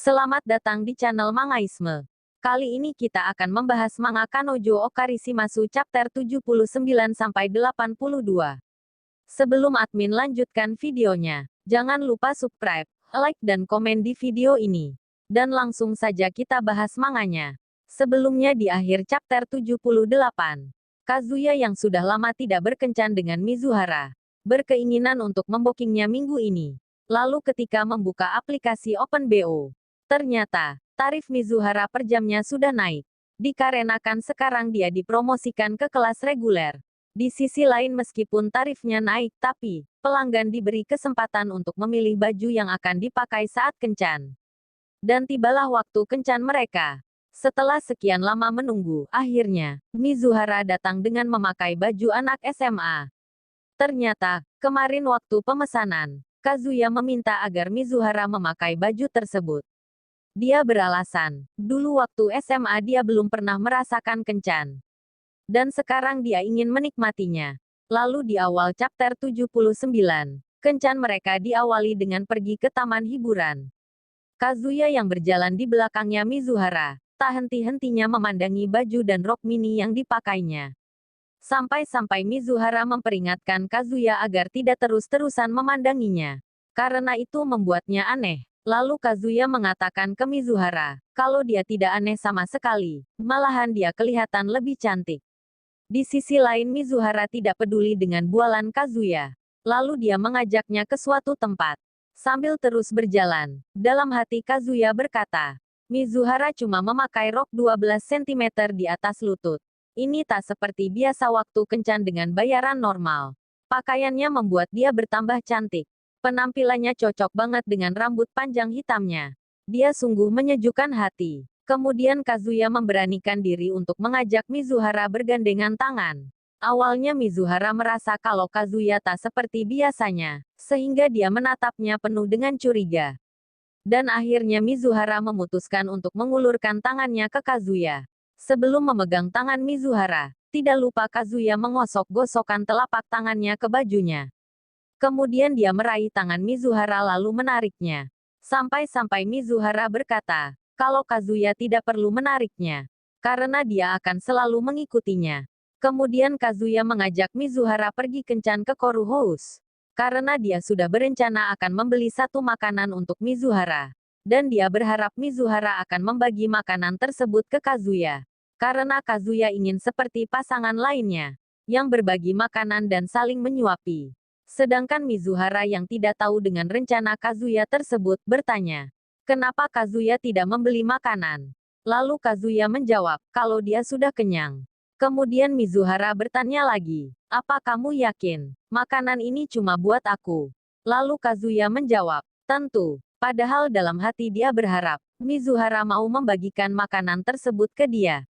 Selamat datang di channel Mangaisme. Kali ini kita akan membahas manga Kanojo Okarishimasu chapter 79-82. Sebelum admin lanjutkan videonya, jangan lupa subscribe, like dan komen di video ini. Dan langsung saja kita bahas manganya. Sebelumnya di akhir chapter 78, Kazuya yang sudah lama tidak berkencan dengan Mizuhara, berkeinginan untuk membokingnya minggu ini. Lalu ketika membuka aplikasi OpenBO, ternyata, tarif Mizuhara per jamnya sudah naik. Dikarenakan sekarang dia dipromosikan ke kelas reguler. Di sisi lain meskipun tarifnya naik tapi, pelanggan diberi kesempatan untuk memilih baju yang akan dipakai saat kencan. Dan tibalah waktu kencan mereka. Setelah sekian lama menunggu, akhirnya, Mizuhara datang dengan memakai baju anak SMA. Ternyata, kemarin waktu pemesanan, Kazuya meminta agar Mizuhara memakai baju tersebut. Dia beralasan, dulu waktu SMA dia belum pernah merasakan kencan. Dan sekarang dia ingin menikmatinya. Lalu di awal chapter 79, kencan mereka diawali dengan pergi ke taman hiburan. Kazuya yang berjalan di belakangnya Mizuhara, tak henti-hentinya memandangi baju dan rok mini yang dipakainya. Sampai-sampai Mizuhara memperingatkan Kazuya agar tidak terus-terusan memandanginya. Karena itu membuatnya aneh. Lalu Kazuya mengatakan ke Mizuhara, kalau dia tidak aneh sama sekali, malahan dia kelihatan lebih cantik. Di sisi lain Mizuhara tidak peduli dengan bualan Kazuya. Lalu dia mengajaknya ke suatu tempat. Sambil terus berjalan, dalam hati Kazuya berkata, Mizuhara cuma memakai rok 12 cm di atas lutut. Ini tak seperti biasa waktu kencan dengan bayaran normal. Pakaiannya membuat dia bertambah cantik. Penampilannya cocok banget dengan rambut panjang hitamnya. Dia sungguh menyejukkan hati. Kemudian Kazuya memberanikan diri untuk mengajak Mizuhara bergandengan tangan. Awalnya Mizuhara merasa kalau Kazuya tak seperti biasanya, sehingga dia menatapnya penuh dengan curiga. Dan akhirnya Mizuhara memutuskan untuk mengulurkan tangannya ke Kazuya. Sebelum memegang tangan Mizuhara, tidak lupa Kazuya menggosok-gosokkan telapak tangannya ke bajunya. Kemudian dia meraih tangan Mizuhara lalu menariknya. Sampai-sampai Mizuhara berkata, kalau Kazuya tidak perlu menariknya. Karena dia akan selalu mengikutinya. Kemudian Kazuya mengajak Mizuhara pergi kencan ke Koru House. Karena dia sudah berencana akan membeli satu makanan untuk Mizuhara. Dan dia berharap Mizuhara akan membagi makanan tersebut ke Kazuya. Karena Kazuya ingin seperti pasangan lainnya. Yang berbagi makanan dan saling menyuapi. Sedangkan Mizuhara yang tidak tahu dengan rencana Kazuya tersebut bertanya, kenapa Kazuya tidak membeli makanan? Lalu Kazuya menjawab, kalau dia sudah kenyang. Kemudian Mizuhara bertanya lagi, apa kamu yakin? Makanan ini cuma buat aku. Lalu Kazuya menjawab, tentu. Padahal dalam hati dia berharap, Mizuhara mau membagikan makanan tersebut ke dia.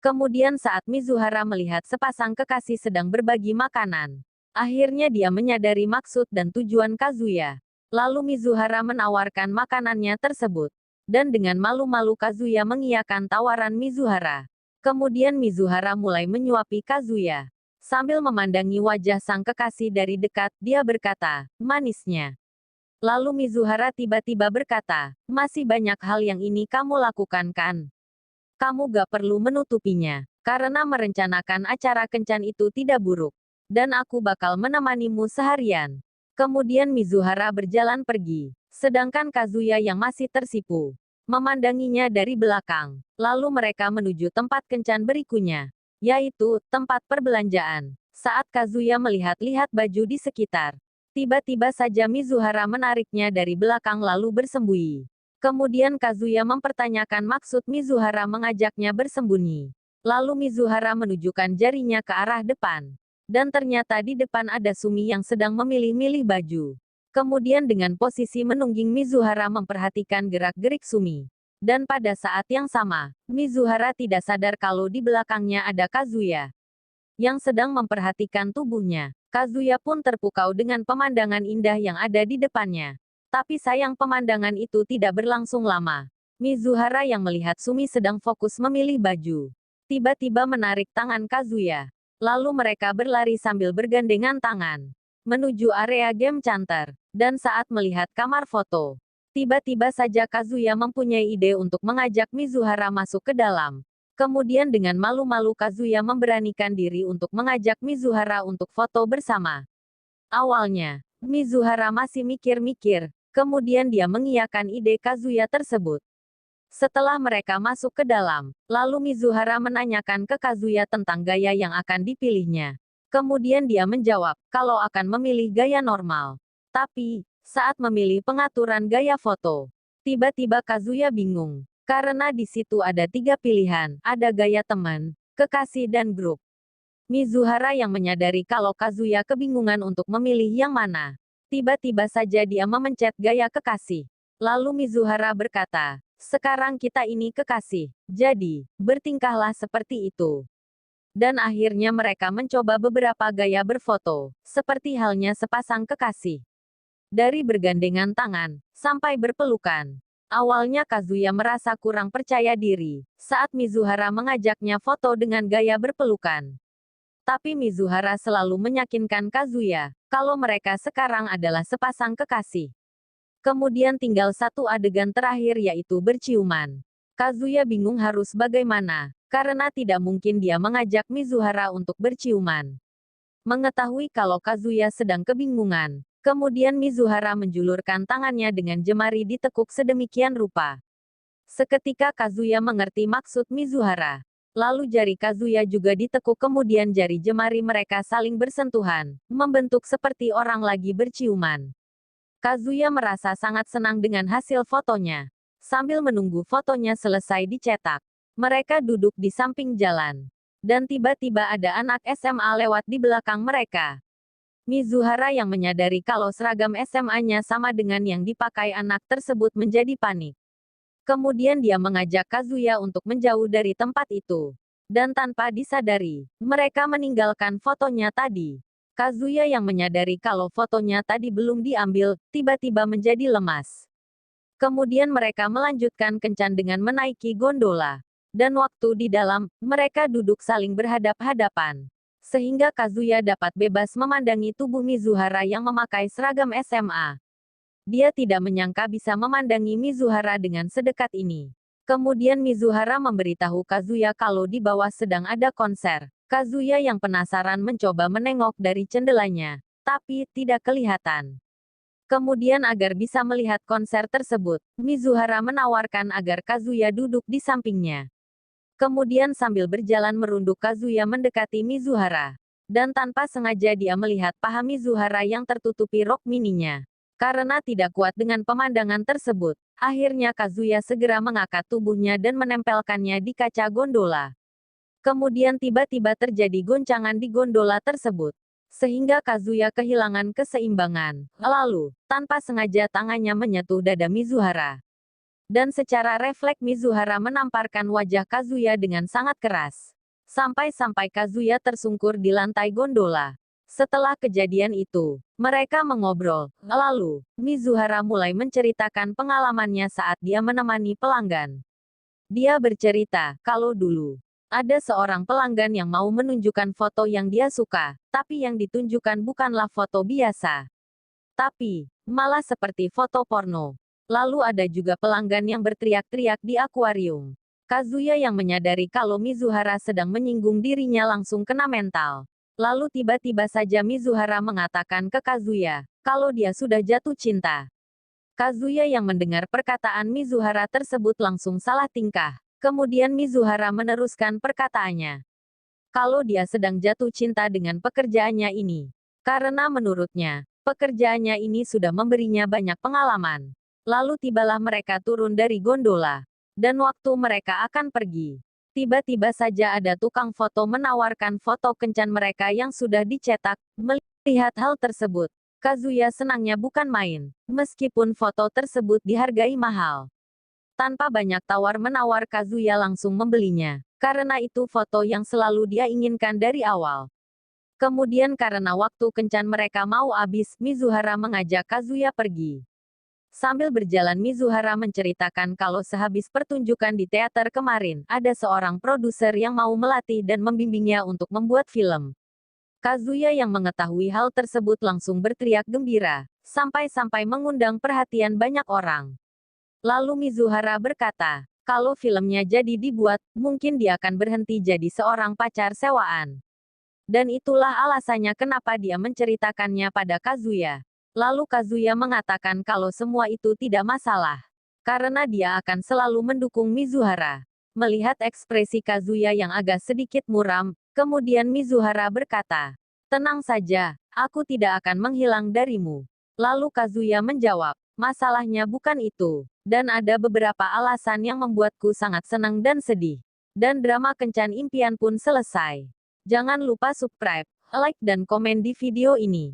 Kemudian saat Mizuhara melihat sepasang kekasih sedang berbagi makanan, akhirnya dia menyadari maksud dan tujuan Kazuya. Lalu Mizuhara menawarkan makanannya tersebut. Dan dengan malu-malu Kazuya mengiyakan tawaran Mizuhara. Kemudian Mizuhara mulai menyuapi Kazuya. Sambil memandangi wajah sang kekasih dari dekat, dia berkata, manisnya. Lalu Mizuhara tiba-tiba berkata, masih banyak hal yang ini kamu lakukan kan? Kamu gak perlu menutupinya. Karena merencanakan acara kencan itu tidak buruk. Dan aku bakal menemanimu seharian. Kemudian Mizuhara berjalan pergi. Sedangkan Kazuya yang masih tersipu, memandanginya dari belakang. Lalu mereka menuju tempat kencan berikutnya. Yaitu, tempat perbelanjaan. Saat Kazuya melihat-lihat baju di sekitar. Tiba-tiba saja Mizuhara menariknya dari belakang lalu bersembunyi. Kemudian Kazuya mempertanyakan maksud Mizuhara mengajaknya bersembunyi. Lalu Mizuhara menunjukkan jarinya ke arah depan. Dan ternyata di depan ada Sumi yang sedang memilih-milih baju. Kemudian dengan posisi menungging Mizuhara memperhatikan gerak-gerik Sumi. Dan pada saat yang sama, Mizuhara tidak sadar kalau di belakangnya ada Kazuya. Yang sedang memperhatikan tubuhnya. Kazuya pun terpukau dengan pemandangan indah yang ada di depannya. Tapi sayang pemandangan itu tidak berlangsung lama. Mizuhara yang melihat Sumi sedang fokus memilih baju. Tiba-tiba menarik tangan Kazuya. Lalu mereka berlari sambil bergandengan tangan. Menuju area game Chanter. Dan saat melihat kamar foto, Tiba-tiba saja Kazuya mempunyai ide untuk mengajak Mizuhara masuk ke dalam. Kemudian dengan malu-malu Kazuya memberanikan diri untuk mengajak Mizuhara untuk foto bersama. Awalnya, Mizuhara masih mikir-mikir, kemudian dia mengiyakan ide Kazuya tersebut. Setelah mereka masuk ke dalam, lalu Mizuhara menanyakan ke Kazuya tentang gaya yang akan dipilihnya. Kemudian dia menjawab, kalau akan memilih gaya normal. Tapi, saat memilih pengaturan gaya foto, tiba-tiba Kazuya bingung. Karena di situ ada 3 pilihan, ada gaya teman, kekasih dan grup. Mizuhara yang menyadari kalau Kazuya kebingungan untuk memilih yang mana. Tiba-tiba saja dia memencet gaya kekasih. Lalu Mizuhara berkata, sekarang kita ini kekasih, jadi, bertingkahlah seperti itu. Dan akhirnya mereka mencoba beberapa gaya berfoto, seperti halnya sepasang kekasih. Dari bergandengan tangan, sampai berpelukan. Awalnya Kazuya merasa kurang percaya diri, saat Mizuhara mengajaknya foto dengan gaya berpelukan. Tapi Mizuhara selalu meyakinkan Kazuya, kalau mereka sekarang adalah sepasang kekasih. Kemudian tinggal satu adegan terakhir yaitu berciuman. Kazuya bingung harus bagaimana, karena tidak mungkin dia mengajak Mizuhara untuk berciuman. Mengetahui kalau Kazuya sedang kebingungan, kemudian Mizuhara menjulurkan tangannya dengan jemari ditekuk sedemikian rupa. Seketika Kazuya mengerti maksud Mizuhara. Lalu jari Kazuya juga ditekuk kemudian jari jemari mereka saling bersentuhan, membentuk seperti orang lagi berciuman. Kazuya merasa sangat senang dengan hasil fotonya. Sambil menunggu fotonya selesai dicetak, mereka duduk di samping jalan. Dan tiba-tiba ada anak SMA lewat di belakang mereka. Mizuhara yang menyadari kalau seragam SMA-nya sama dengan yang dipakai anak tersebut menjadi panik. Kemudian dia mengajak Kazuya untuk menjauh dari tempat itu. Dan tanpa disadari, mereka meninggalkan fotonya tadi. Kazuya yang menyadari kalau fotonya tadi belum diambil, tiba-tiba menjadi lemas. Kemudian mereka melanjutkan kencan dengan menaiki gondola. Dan waktu di dalam, mereka duduk saling berhadap-hadapan. Sehingga Kazuya dapat bebas memandangi tubuh Mizuhara yang memakai seragam SMA. Dia tidak menyangka bisa memandangi Mizuhara dengan sedekat ini. Kemudian Mizuhara memberitahu Kazuya kalau di bawah sedang ada konser. Kazuya yang penasaran mencoba menengok dari jendelanya, tapi tidak kelihatan. Kemudian agar bisa melihat konser tersebut, Mizuhara menawarkan agar Kazuya duduk di sampingnya. Kemudian sambil berjalan merunduk Kazuya mendekati Mizuhara. Dan tanpa sengaja dia melihat paha Mizuhara yang tertutupi rok mininya. Karena tidak kuat dengan pemandangan tersebut, akhirnya Kazuya segera mengangkat tubuhnya dan menempelkannya di kaca gondola. Kemudian tiba-tiba terjadi goncangan di gondola tersebut. Sehingga Kazuya kehilangan keseimbangan. Lalu, tanpa sengaja tangannya menyentuh dada Mizuhara. Dan secara refleks Mizuhara menamparkan wajah Kazuya dengan sangat keras. Sampai-sampai Kazuya tersungkur di lantai gondola. Setelah kejadian itu, mereka mengobrol. Lalu, Mizuhara mulai menceritakan pengalamannya saat dia menemani pelanggan. Dia bercerita, kalau dulu, ada seorang pelanggan yang mau menunjukkan foto yang dia suka, tapi yang ditunjukkan bukanlah foto biasa. Tapi, malah seperti foto porno. Lalu ada juga pelanggan yang berteriak-teriak di akuarium. Kazuya yang menyadari kalau Mizuhara sedang menyinggung dirinya langsung kena mental. Lalu tiba-tiba saja Mizuhara mengatakan ke Kazuya, kalau dia sudah jatuh cinta. Kazuya yang mendengar perkataan Mizuhara tersebut langsung salah tingkah. Kemudian Mizuhara meneruskan perkataannya. Kalau dia sedang jatuh cinta dengan pekerjaannya ini. Karena menurutnya, pekerjaannya ini sudah memberinya banyak pengalaman. Lalu tibalah mereka turun dari gondola. Dan waktu mereka akan pergi, tiba-tiba saja ada tukang foto menawarkan foto kencan mereka yang sudah dicetak. Melihat hal tersebut, Kazuya senangnya bukan main, meskipun foto tersebut dihargai mahal. Tanpa banyak tawar-menawar Kazuya langsung membelinya, karena itu foto yang selalu dia inginkan dari awal. Kemudian karena waktu kencan mereka mau habis, Mizuhara mengajak Kazuya pergi. Sambil berjalan Mizuhara menceritakan kalau sehabis pertunjukan di teater kemarin, ada seorang produser yang mau melatih dan membimbingnya untuk membuat film. Kazuya yang mengetahui hal tersebut langsung berteriak gembira, sampai-sampai mengundang perhatian banyak orang. Lalu Mizuhara berkata, kalau filmnya jadi dibuat, mungkin dia akan berhenti jadi seorang pacar sewaan. Dan itulah alasannya kenapa dia menceritakannya pada Kazuya. Lalu Kazuya mengatakan kalau semua itu tidak masalah. Karena dia akan selalu mendukung Mizuhara. Melihat ekspresi Kazuya yang agak sedikit muram, kemudian Mizuhara berkata, tenang saja, aku tidak akan menghilang darimu. Lalu Kazuya menjawab, masalahnya bukan itu. Dan ada beberapa alasan yang membuatku sangat senang dan sedih. Dan drama kencan impian pun selesai. Jangan lupa subscribe, like dan komen di video ini.